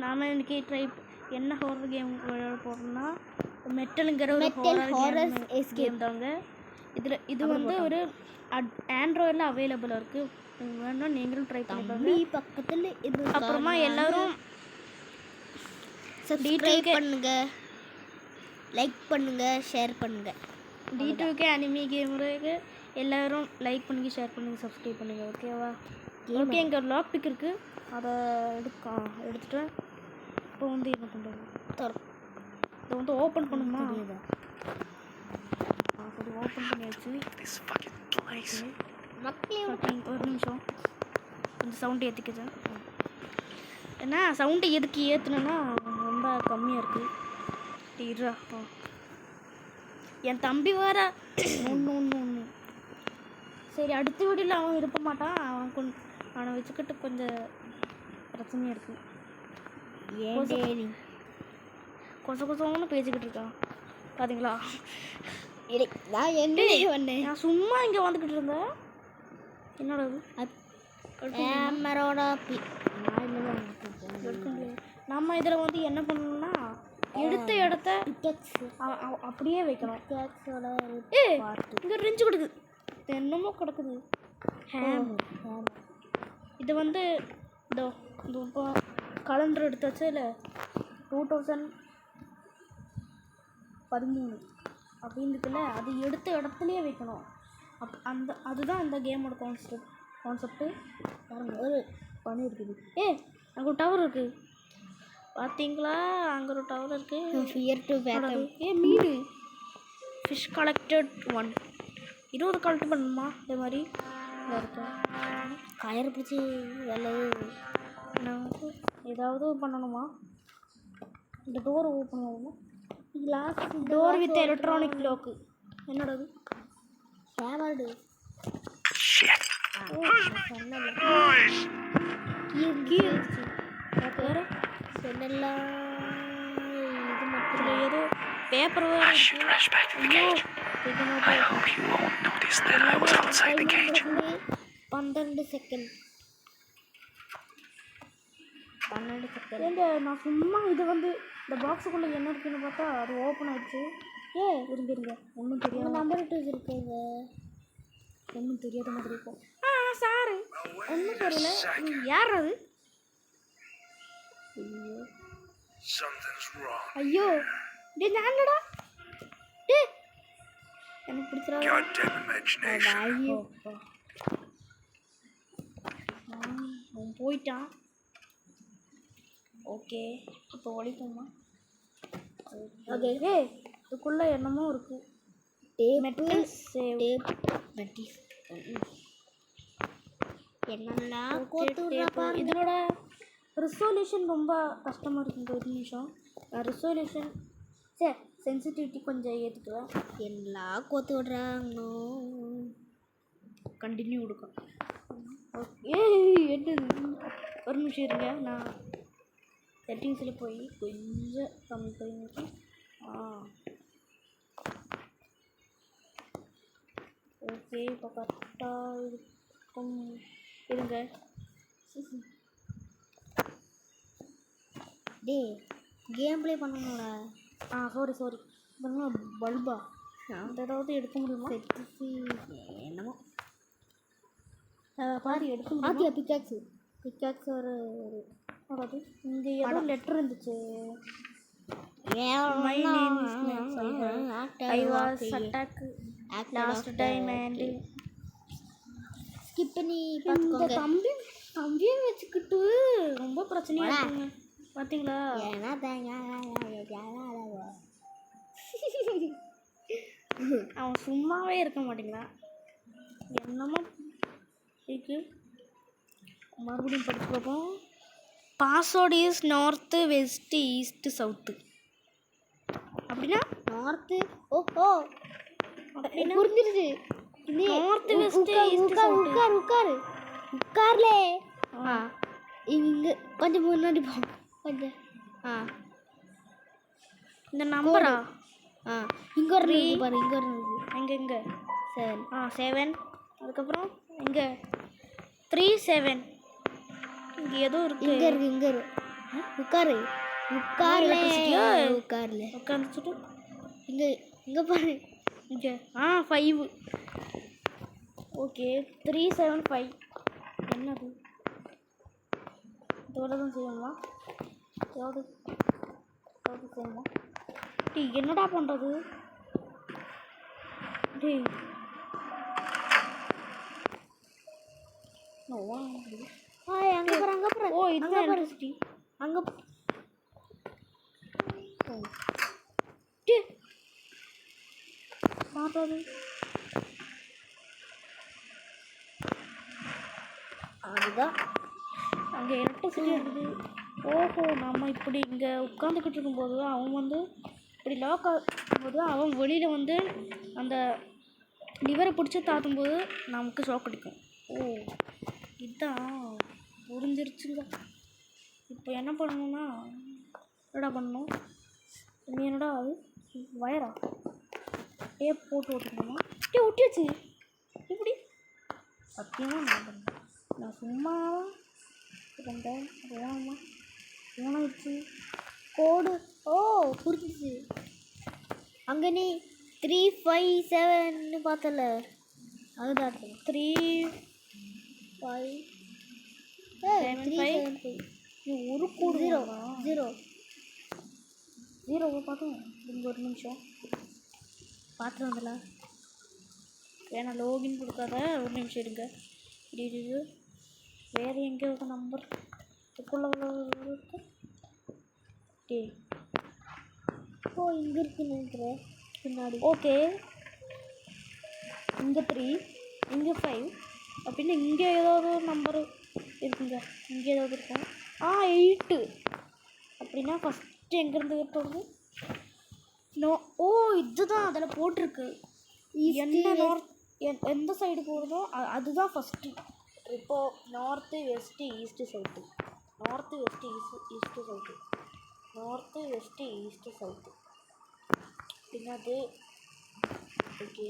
நாம இன்னைக்கு என்ன ஹாரர் கேம் விளையாட போறோம்னா மெட்டல்ங்கிற ஒரு ஹாரர் கேம் தாங்க. இது வந்து ஒரு ஆண்ட்ராய்டில் அவைலபிளாக இருக்குது. வேணும்னா நீங்களும் ட்ரை பண்ணி பாருங்க. பக்கத்தில் இது அப்புறமா எல்லாரும் சப்ஸ்கிரைப் பண்ணுங்க, லைக் பண்ணுங்க, ஷேர் பண்ணுங்க. D2K அனிமி கேமருக்கு எல்லாரும் லைக் பண்ணுங்க, ஷேர் பண்ணுங்க, சப்ஸ்கிரைப் பண்ணுங்க. ஓகேவா? ஓகே, இங்கே ஒரு லாக் பிக் இருக்குது, அதை எடுத்துட்டு இப்போ வந்து என்ன பண்ணுறது, இதை வந்து ஓப்பன் பண்ணுமா? சரி, ஓப்பன் பண்ணியாச்சு. ஒரு நிமிஷம் இந்த சவுண்டு ஏற்றிக்கிச்சேன். ஏன்னா சவுண்டு எதுக்கு ஏற்றுனேன்னா ரொம்ப கம்மியாக இருக்குது. இருடா, என் தம்பி வேற ஒன்று சரி, அடுத்த வீடியோவில் அவன் இருக்க மாட்டான். அவனை வச்சுக்கிட்டு கொஞ்சம் பிரச்சனையாக இருக்குது. கொசன்னு பேசிக்கிட்டு இருக்கான் பார்த்தீங்களா? நான் என்ன பண்ணேன்? நான் சும்மா இங்கே வந்துக்கிட்டு இருந்தேன். என்னோட நம்ம இதில் வந்து என்ன பண்ணணும்னா எடுத்த இடத்த அப்படியே வைக்கணும். இங்கே ரிஞ்சு கிடக்குது, என்னமோ கிடக்குது. இது வந்து இதோ இப்போ கலண்டர் எடுத்தாச்சு. இல்லை 2013 அப்படின்றதுல அது எடுத்த இடத்துலையே வைக்கணும். அதுதான் இந்த கேமோட கான்செப்ட்டு. ஒரு பணி இருக்குது. அங்கே ஒரு டவர் இருக்குது பார்த்தீங்களா? அங்கே ஒரு டவர் இருக்குது. மீன் ஃபிஷ் கலெக்டட் 1 20 கலெக்ட் பண்ணணுமா? இதே மாதிரி இருக்கும். கயர் பிடிச்சி ஏதாவது பண்ணணுமா? இந்த டோர் ஓப்பன் ஆகணும். Door with electronic lock. என்னோடது சேவர்டு சொன்னெல்லாம் இது மட்டும் ஏதோ பேப்பர் வேறு. 12 செகண்ட். ஏங்க நான் சும்மா இது வந்து இந்த பாக்ஸுக்குள்ளே என்ன இருக்குன்னு பார்த்தா அது ஓப்பன் ஆகிடுச்சு. இருந்துருங்க, ஒன்றும் தெரியாது. நம்பர் 2 இருக்குங்க, ஒன்றும் தெரியாத மாதிரி இருக்கும். சாரு ஒன்றும் தெரியல. யார் அது? ஐயோ டே நான்டா, டே எனக்கு பிடிச்சிடாது. அவன் போயிட்டான். ஓகே, இப்போ ஒழிப்போமா? ஓகே, இதுக்குள்ளே என்னமோ இருக்குது. இதனோட ரிசொல்யூஷன் ரொம்ப கஷ்டமாக இருக்குங்க. ஒரு நிமிஷம், ரிசொல்யூஷன் சென்சிட்டிவிட்டி கொஞ்சம் ஏற்றுக்குவேன். எல்லாம் கோத்து விடுறாங்க. கண்டினியூ கொடுக்கும். என்னது? ஒரு நிமிஷம் இருங்க, நான் செட்டிங்ஸில் போய் கொஞ்சம் கம்மி பண்ணி. ஓகே, இப்போ கரெக்டாக இருக்கும். இருங்க. கேம் ப்ளே பண்ணணும்ல. சாரி பல்பா ஏதாவது எடுக்க முடியுமா? என்னமோ பாரு எடுக்க முடியும். பிக்காக்ஸ் ஒரு அதாவது இங்கே ஏதோ லெட்டர் இருந்துச்சு. My name is I was attacked last time and skip பண்ணி இந்த தம்பியை வச்சுக்கிட்டு ரொம்ப பிரச்சனையாக இருக்குங்க பார்த்தீங்களா? அவன் சும்மாவே இருக்க மாட்டேங்களா? என்னமோ இருக்கு. மறுபடியும் படிச்சு பார்ப்போம். Password is north west east south. அப்படின்னா நார்த்து புரிஞ்சிருச்சு. நார்த்து வெஸ்ட்டு ஈஸ்ட்டு உட்கார்லே இங்கே கொஞ்சம் முன்னாடி போ. கொஞ்சம் இந்த நம்பரா? இங்கே ஒரு பாரு, இங்கே ஒரு எங்கே 7. அதுக்கப்புறம் இங்கே 37. இங்கே ஏதோ இருக்கு. இங்கே இருக்கு உட்காரு உட்கார்ல electricity-யா? உட்கார்ல உட்காந்துச்சுட்டு இங்க இங்க பாரு இங்கே 5. ஓகே 375. என்னது இதோட தான் செய்யணுமா? இதோட செய்யணுமா? டேய் என்னடா பண்ணுறது? டேய் அங்க பாரு ஓ இதுதான் எலக்ட்ரிசிட்டி. அங்க பார்த்தது அதுதான் அங்கே எலக்ட்ரிசிட்டி இருக்குது. ஓஹோ நம்ம இப்படி இங்கே உட்காந்துக்கிட்டு இருக்கும்போது அவன் வந்து இப்படி லாக் ஆகும்போது அவன் வெளியில் வந்து அந்த லிவரை பிடிச்சி தாத்தும்போது நமக்கு ஷாக் அடிக்கும். ஓ இதுதான் புரிஞ்சிருச்சுங்க. இப்போ என்ன பண்ணணும்னா என்னடா பண்ணணும்? நீ என்னடா அது வயரா டேப் போட்டு ஓட்டிக்கணுமா? ஒட்டியாச்சு. இப்படி சத்தியமாக நான் பண்ணேன். நான் சும்மா இருந்தேன். வேணாமா வேணாச்சு கோடு ஓ புரிஞ்சிச்சு அங்க நீ 357 பார்த்தல அதுதான் 3 5 7 5 ஒரு கோடு 0 0 பார்த்தோம். இங்கே ஒரு நிமிஷம் பார்த்து வந்தல வேணா லோகின் கொடுக்காத. ஒரு நிமிஷம் இருங்க. இது வேறு எங்கேயோ ஒரு நம்பர் இதுக்குள்ள டே ஓ இங்க இருக்குன்னு நினைக்கிறேன் பின்னாடி. ஓகே இங்கே 3 இங்கே 5 அப்படின்னு இங்கே ஏதாவது ஒரு நம்பரு இருக்குங்க. இங்கே ஏதாவது இருக்கும். 8 அப்படின்னா ஃபஸ்ட்டு எங்கேருந்து போடுறது? நோ ஓ இதுதான் அதில் போட்டிருக்கு. என்ன நார்த் எந்த சைடு போகிறதோ அதுதான் ஃபஸ்ட்டு. இப்போது north west east south. North west east south. North west east south என்னது? ஓகே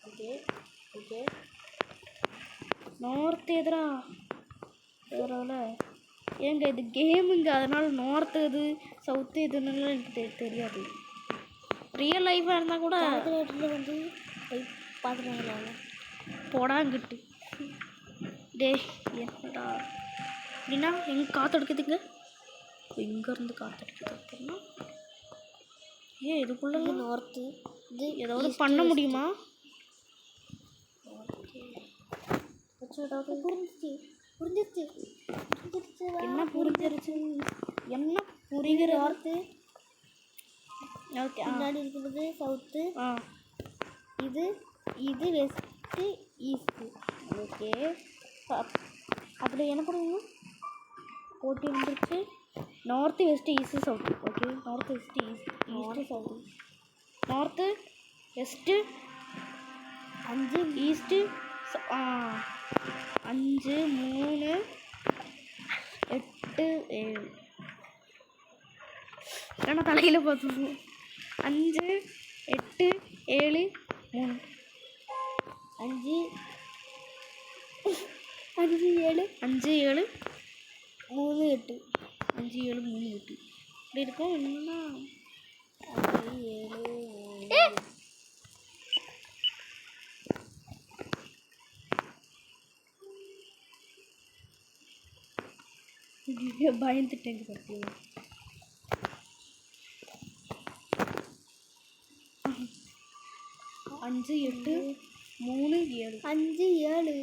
ஓகே ஓகே நார்த்து எதிராவில் ஏங்க இது கேமுங்க. அதனால் நார்த்து எது சவுத்து எதுன்னு எனக்கு தெரியாது. ரியல் லைஃபாக இருந்தால் கூட கால்குலேட்டரில் வந்து பார்த்துட்டு போடாங்கிட்டு டே என்னடா அப்படின்னா எங்கே காற்றடிக்குதுங்க? எங்கேருந்து காற்றடிக்குது அப்படின்னா இதுக்குள்ளே நார்த்து இது ஏதாவது பண்ண முடியுமா? ஏதாவது புரிஞ்சிச்சு என்ன புரிஞ்சிருச்சு? என்ன புரிகிற நார்த்து ஓகே பின்னாடி இருக்கிறது சவுத்து ஆ இது இது வெஸ்ட்டு ஈஸ்ட்டு. ஓகே அதில் என்ன பண்ணுவோம்? போட்டி வந்துருச்சு. North west east south. Okay north west east south. North west 5 east 5 3 8 7 ஏன்னா தலையில் பார்த்துருவோம். 5 8 7 3 5 5 7 5 7 3 8 5 7 3 8 இப்படி இருக்கும். என்னன்னா 5 7 பயந்துட்டேங்க பற்றியா? 5 8 3 7 5 7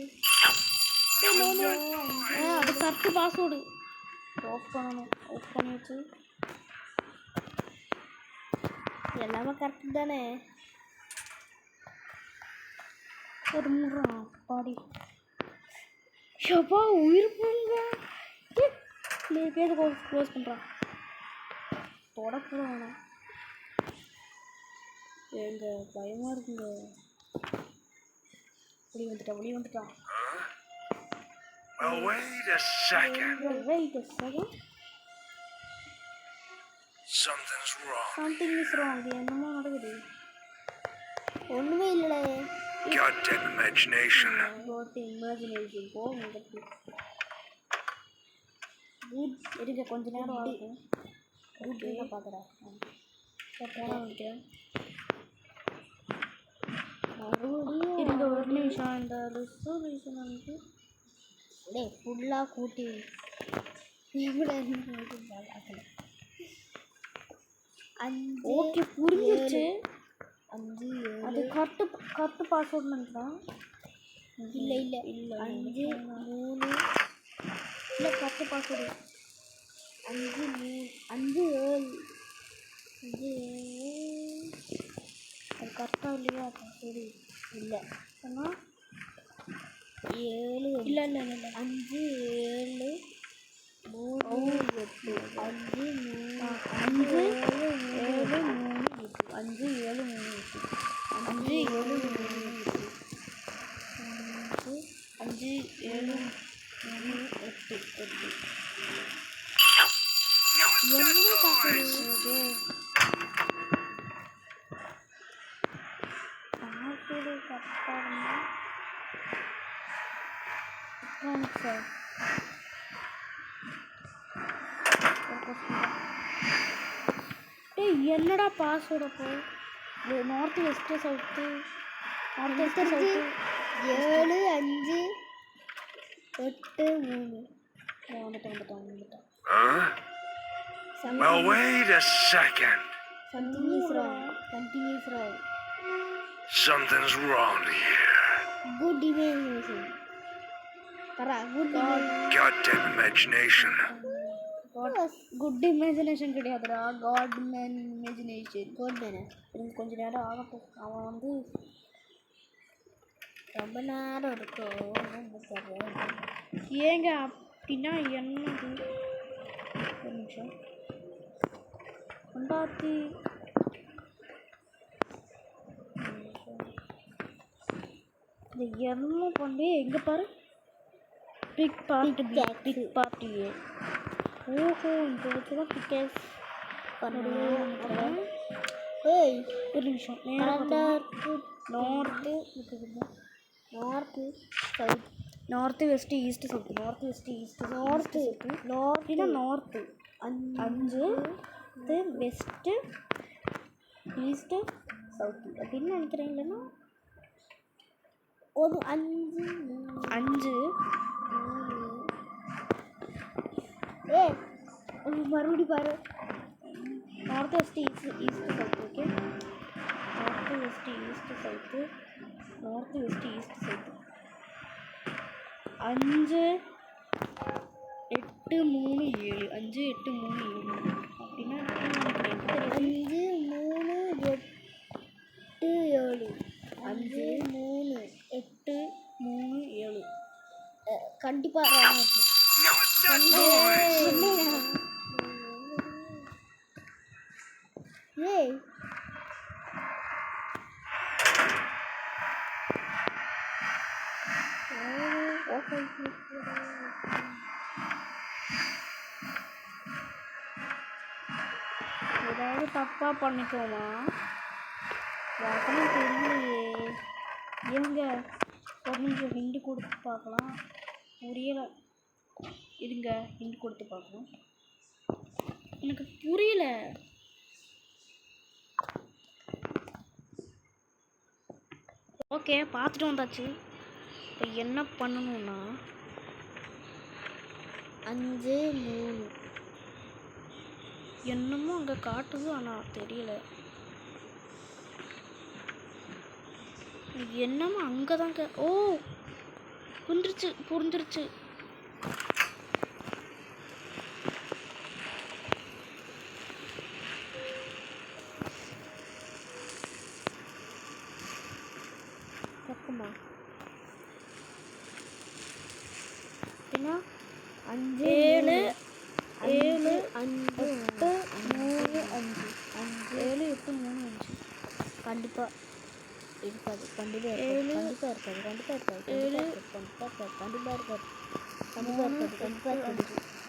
அது கரெக்டு பாஸ்வேர்டு. ஆஃப் பண்ணணும். ஆஃப் பண்ணி வச்சு எல்லாமே கரெக்டு தானே. ஒரு முறை பாடி ஷப்பா உயிர் போங்க. பேர் க்ளோஸ் பண்ணுறான். தொடக்கூட வேணாம். எங்க பயமாக இருக்குங்க. வெளியே வந்துட்டான். Well, wait a second. Wait a second. Something's wrong. Something is wrong. என்னமோ நடக்குது. ஒன்றுமே இல்லைடா. Goddamn imagination. Got imagination. இருங்க கொஞ்ச நேரம் ஆகும். ஓகே நான் பார்க்குறேன். போன வைக்கிறேன். மறுபடியும் இருங்க ஒரு நிமிஷம். இந்த ரிசர்வேஷன் வந்து டேய் ஃபுல்லாக கூட்டி அஞ்சு ஓகே புரிஞ்சிருச்சு. 5 அது கரெக்டு பாஸ்வேர்ட் நினைக்கிறேன். இல்லை இல்லை 5 3 இல்லை கரெக்டு பாஸ்வேர்டு 5 3 5 7 5 அது கரெக்டாக இல்லையா பாஸ்வேர்டு இல்லை சொன்னால் 7 இல்லை இல்லை இல்லை 5 7 3 8 5 3 5 7 3 8 5 7 3 8 5 7 3 8 5 7 3 8 8 என்ன பார்க்குறது பாஸ்வேர்டு கரெக்டாக இருந்தால் சார் டேய் என்னடா பாஸ்வேர்டு அப்போ north west south north west south 7 5 8 3 வந்துட்டேன் Huh? Well, wait a second. something is wrong. Something's wrong here. Good imagination. Tara, good imagination. Goddamn imagination. Good imagination கிடையாதுடா god man imagination. Good man. கொஞ்ச நேரம் ஆகட்டும். அவன் வந்து ரொம்ப நேரம் இருக்கும். ஏங்க அப்படின்னா என்னது ஒரு நிமிஷம் கொண்டாத்தி இந்த என்ன பண்ணி எங்கே பாரு பிக் பார்ட்டி ஓஹோ இங்கே வச்சு தான் பிக்கேஸ் பண்ணுறேன். ஏய் ஒரு நிமிஷம் north west east south north அப்படின்னா நார்த்து 5 இது வெஸ்ட்டு ஈஸ்ட்டு சவுத்து அப்படின்னு நினைக்கிறேன். இல்லைன்னா ஒரு 5 ஏய் மறுபடி பாரு. North west east south. Okay north west east south 5 8 3 7 5 8 3 7 அப்படின்னா 5 3 8 7 5 3 8 3 7 கண்டிப்பாக No, it's that noise. ஏய் ஏதாவது தப்பாக பண்ணிக்கோமா யாருக்கும் தெரியலையே. இருங்க ஒரு நிமிஷம் ஹிண்டு கொடுத்து பார்க்கலாம். புரியலை. இருங்க ஹிண்டு கொடுத்து பார்க்கலாம். எனக்கு புரியல. ஓகே பார்த்துட்டு வந்தாச்சு. இப்போ என்ன பண்ணணும்னா 5 3 என்னமோ அங்கே காட்டுது ஆனால் தெரியல. என்னமோ அங்கே தாங்க. ஓ புரிஞ்சிருச்சு. தப்புமா என்ன 5 7 7 5 8 3 5 7 8 3 5 கண்டிப்பாக இருக்காது.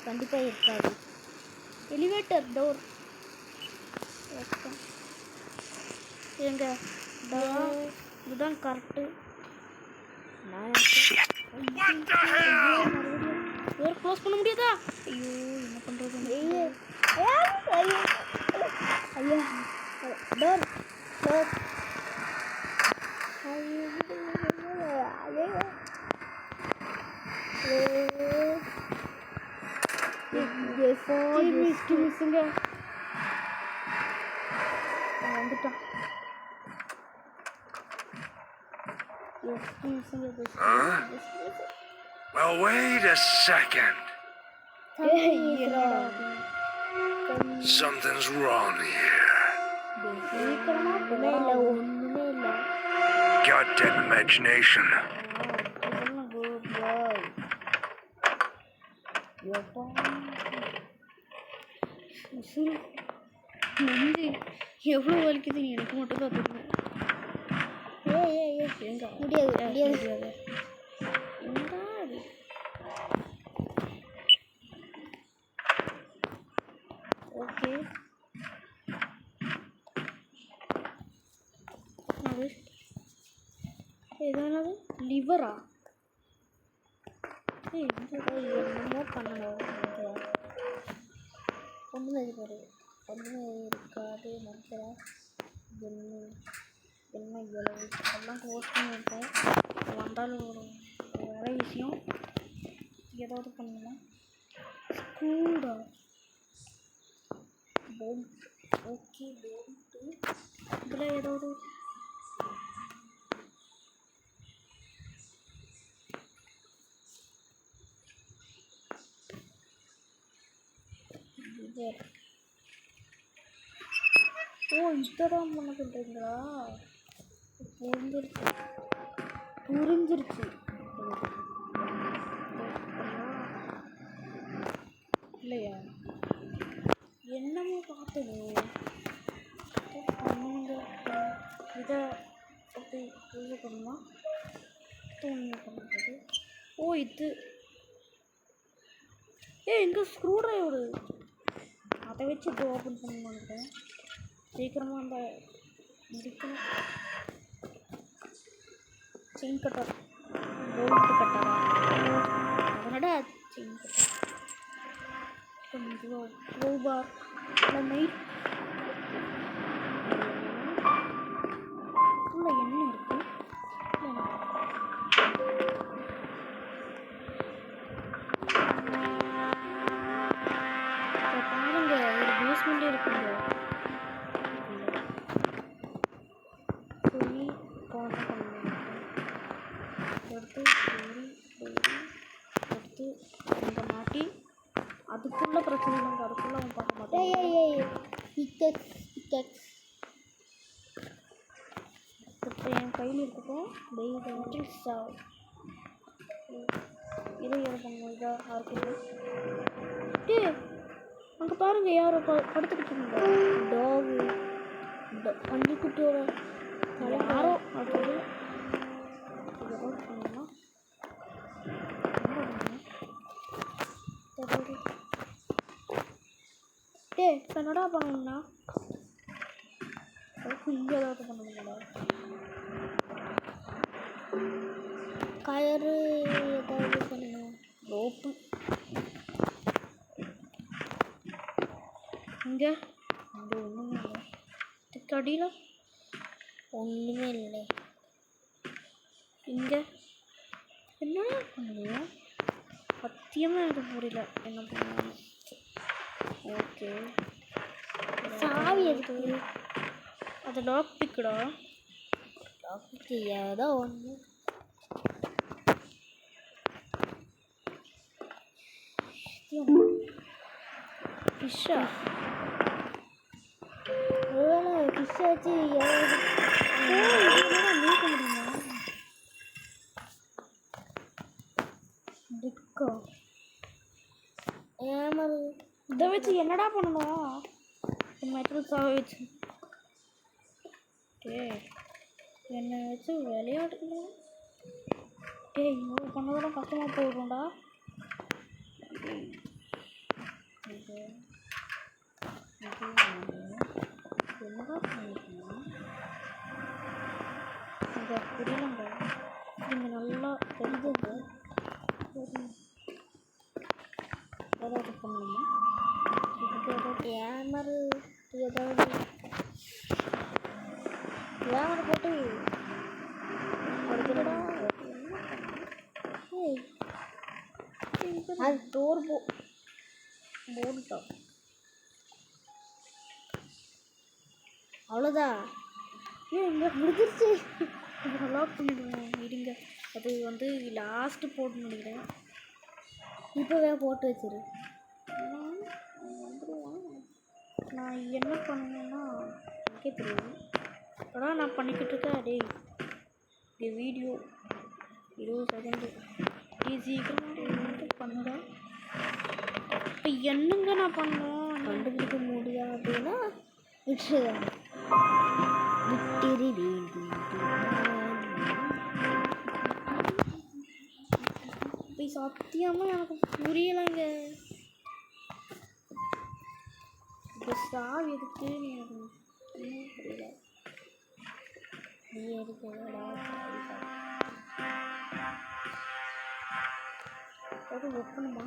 கண்டிப்பாக இருக்காது. எலிவேட்டர் டோர் எங்க இதுதான் correct. Shit. What the hell? Door close பண்ண முடியாதா? ஐயோ என்ன பண்ணுறது? ஐயோ ஐயோ ஐயோ டோர் டோர் ஐயோ ஐயோ மிஸ்ஸுங்க வந்துட்டான். Well, wait a second. Something's wrong here. ஒன்றுமே இல்லை Goddamn imagination. நெஞ்சு எவ்வளோ வலிக்குது எனக்கு மட்டும் தான் தெரியும். எங்க முடியாது முடியாது. எங்கடா அது? ஓகே அது எதனால லிவரா? என்னமோ பண்ணணும் ஒன்றுமே இருக்காது ஒன்றுமே இருக்காது நினைக்கிறேன். என்ன இவ்வளவு எல்லாம் க்ளோஸ் பண்ணி வைப்பேன். வந்தாலும் வேறு விஷயம் ஏதாவது பண்ணணுமா? ஸ்கூடா போல்ட். ஓகே போல்ட்டு இதில் ஏதாவது ஓ இதான் பண்ண சொல்கிறீங்களா? புரிஞ்சிருச்சு இல்லையா? என்னமோ பார்த்தது இதை அப்படி யூஸ் பண்ணணுமா? தூங்க பண்ணுறது. ஓ இது எங்கே ஸ்க்ரூ ட்ரைவரு? அதை வச்சு இப்போ ஓப்பன் பண்ண சீக்கிரமாக அந்த முடிக்கணும். செயின் கட்டர் போல்ட்டு கட்டரா? அதனடா செயின் கட்டர் க்ரோபார் நைட் உள்ள என்ன இருக்கு? பாருங்க ஒரு பேஸ்மெண்ட்டே இருக்குங்க. போய் கார்னர் பண்ணணும். எடுத்து எடுத்து இங்கே மாட்டி அதுக்குள்ள பிரச்சனை இல்லைங்க. அதுக்குள்ள அவன் பார்க்க மாட்டான். இப்போ என் கையில் இருக்கட்டும். இதை எதை பண்ணுவோம்? இதாக இருக்குது. அங்கே பாருங்க யாரோ படுத்துக்கிட்டு இருந்தாங்க. டாகு பன்னிக்குட்டியோட யாரோ அடுத்தது ஏதாவது பண்ணணும்னா என்னடா பண்ணணும்னா இங்கே ஏதாவது பண்ணணுங்களா? கயறு ஏதாவது பண்ணணும். ரோப்பு இங்கே ஒன்றுமே இல்லை. இதுக்கு அடியில் ஒன்றுமே இல்லை. இங்கே என்ன பண்ணுவோம்? சத்தியமாக எனக்கு புரியல என்ன பண்ணுவோம். ஓகே சாவி எதுக்கு? அது லாக் பிக்குடா. டாக்டருக்கு ஏதோ ஒன்று ஃபிஷ்ஷா? ஃபிஷ் வச்சு நீக்க முடியுமா? டிக்கா ஏமாறு இதை வச்சு என்னடா பண்ணணும்? மெட்டல் சாவை வச்சு என்னை வச்சு விளையாடுறேன். இவ்வளோ பண்ணதெல்லாம் கஷ்டமாக போயிடும்டா. என்னடா பண்ணிருக்கணும்? இங்கே புரியலங்க. இங்கே நல்லா தெரிஞ்சது ஏதாவது பண்ணணுமா? இதுக்கு ஏதாவது கேமரு ஏதாவது கேமரா போட்டு அதுக்குடா ஏய் அது டோர் போர்ட்டா அவ்வளோதான். ஏன் இங்கே முடிஞ்சிருச்சு. லாக் பண்ணிடுவோம் இருங்க. அது வந்து லாஸ்ட்டு போட்டு நினைக்கிறேன். இப்போவே போட்டு வச்சிரு. வந்துடுவான். நான் என்ன பண்ணேன்னா எனக்கே தெரியும். அதான் நான் பண்ணிக்கிட்டு இருக்கேன். டேய் இந்த வீடியோ 20 செகண்டு சீக்கிரம் பண்ணுடா. இப்போ என்னங்க நான் பண்ணோம் கண்டுபிடிக்க முடியாது அப்படின்னா விட்டுருவேன். விட்டிரி வேண்டும். இப்போ சத்தியமாக எனக்கு புரியலைங்க. இப்போ சாவி எதுக்கு எனக்கு ஒன்றும் புரியல. நீ எடுக்கடா. அது ஒப்பணுமா?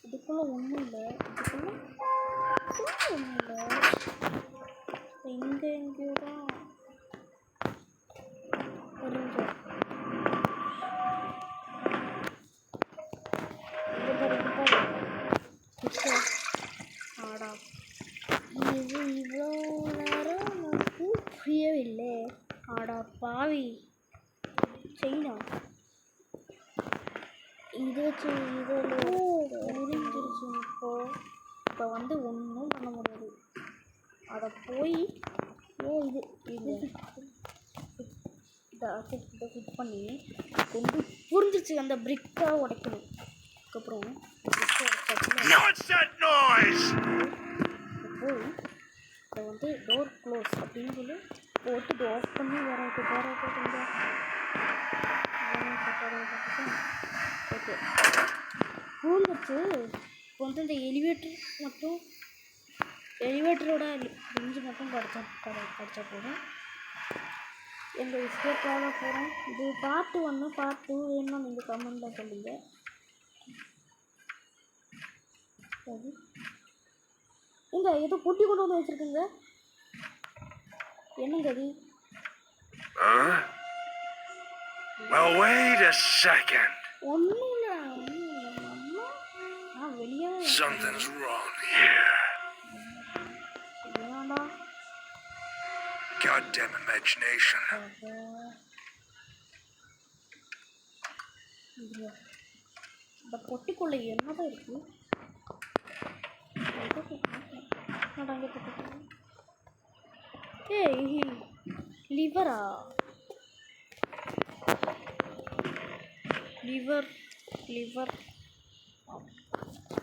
இதுக்குள்ள ஒன்றும் இல்லை. இதுக்குள்ள ஒன்றும் இல்லை. எங்கே எங்கேயோ தான் ஒரு நிமிஷம். ஆடா இது இவ்வளோ நேரம் நமக்கு புரியவில்லை. ஆடா பாவி செயினா இது வச்சு இதில் முடிஞ்சிருச்சு. இப்போ வந்து ஒன்றும் பண்ண முடியாது. அதை போய் இது இது இதை ஃபிட் பண்ணி கொண்டு புரிஞ்சிருச்சு. அந்த பிரிக்கை உடைக்கணும். அதுக்கப்புறம் பிரிக்கை உடைச்சாச்சுல What's that noise? போய் அதை வந்து டோர் க்ளோஸ் அப்படின்னு சொல்லி போட்டு ஆஃப் பண்ணி வேற போட்டுங்க. ஓகே பூந்துச்சு. இப்போ வந்து இந்த எலிவேட்டரோட ரிஞ்சு மட்டும் படித்தா போதும். எங்கள் எஸ்கேப்பாக போகிறோம். இது பார்ட் 1 பார்ட் 2 வேணும்னா நீங்கள் கமெண்டில் சொல்லுங்க. சரி இங்கே ஏதோ பொட்டி கொண்டு வந்து வச்சுருக்குங்க. என்னங்க அது? Well, wait a second. ஒன்றும் இல்லை நான் வெளியே Something's wrong here. ஏன்டா Goddamn imagination. இந்த பொட்டிக்குள்ளே என்னதான் இருக்கு? ஏய் லிவரா? லிவர்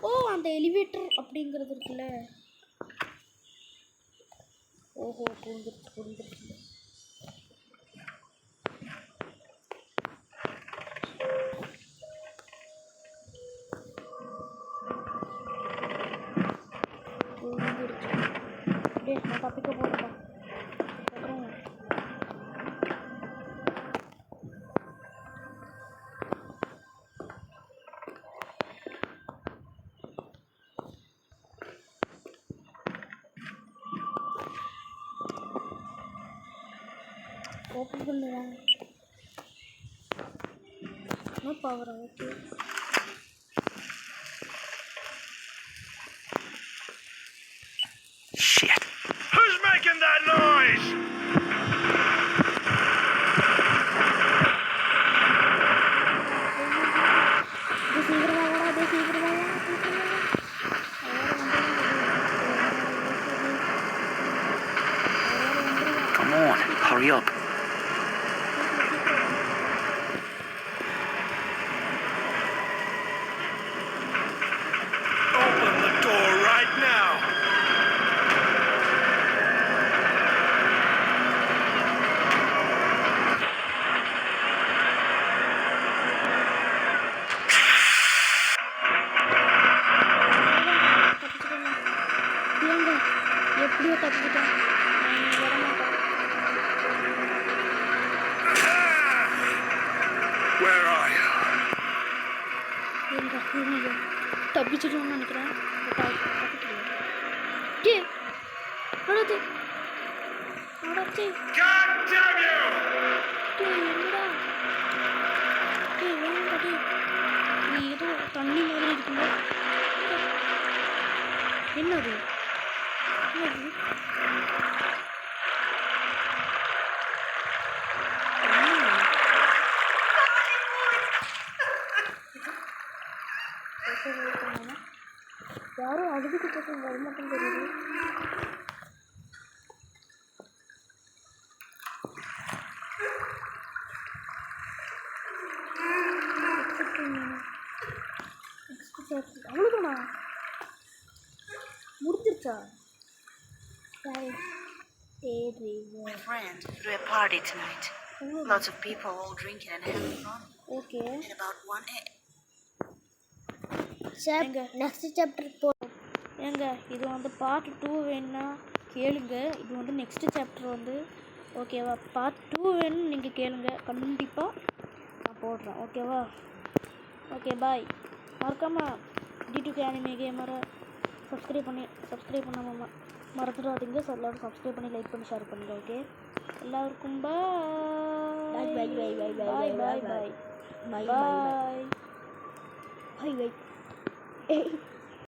ஓ அந்த எலிவேட்டர் அப்படிங்கிறது இருக்குல்ல. ஓஹோ புரிஞ்சிருச்சு. டேய் நான் தப்பிக்க போகிறேன்டா. ஓப்பன் பண்ணுவேன். No power. Okay Shit. Who's making that noise? Come on, hurry up. தப்பிச்சிட்டோம்னு நினைக்கிறேன். டே அடத்து அடத்து God damn you! டே என்னடா டே வேணும்டா டே நீ ஏதோ தண்ணி மாதிரி இருக்குல்ல என்னது என்னது யாரும் அழுதுட்டு போட்டு வரமாட்டேன்னு தெரியுது. அவ்வளோதானா முடிஞ்சிருச்சா? My friend threw a party tonight. Lots of people all drinking and having fun. Okay At about 1 a.m. Next chapter போ. ஏங்க இது வந்து பார்ட் 2 வேணுன்னா கேளுங்க. இது வந்து நெக்ஸ்ட் சாப்டர் வந்து ஓகேவா. பார்ட் 2 வேணும்னு நீங்கள் கேளுங்க, கண்டிப்பாக நான் போடுறேன். ஓகேவா? Okay bye. மறக்காமல் D2K Anime Gamer சப்ஸ்கிரைப் பண்ணாமல் மறந்துடாதீங்க. எல்லாரும் சப்ஸ்கிரைப் பண்ணி லைக் பண்ணி ஷேர் பண்ணுங்கள். ஓகே எல்லாருக்கும் bye bye bye bye bye bye bye bye bye bye bye by.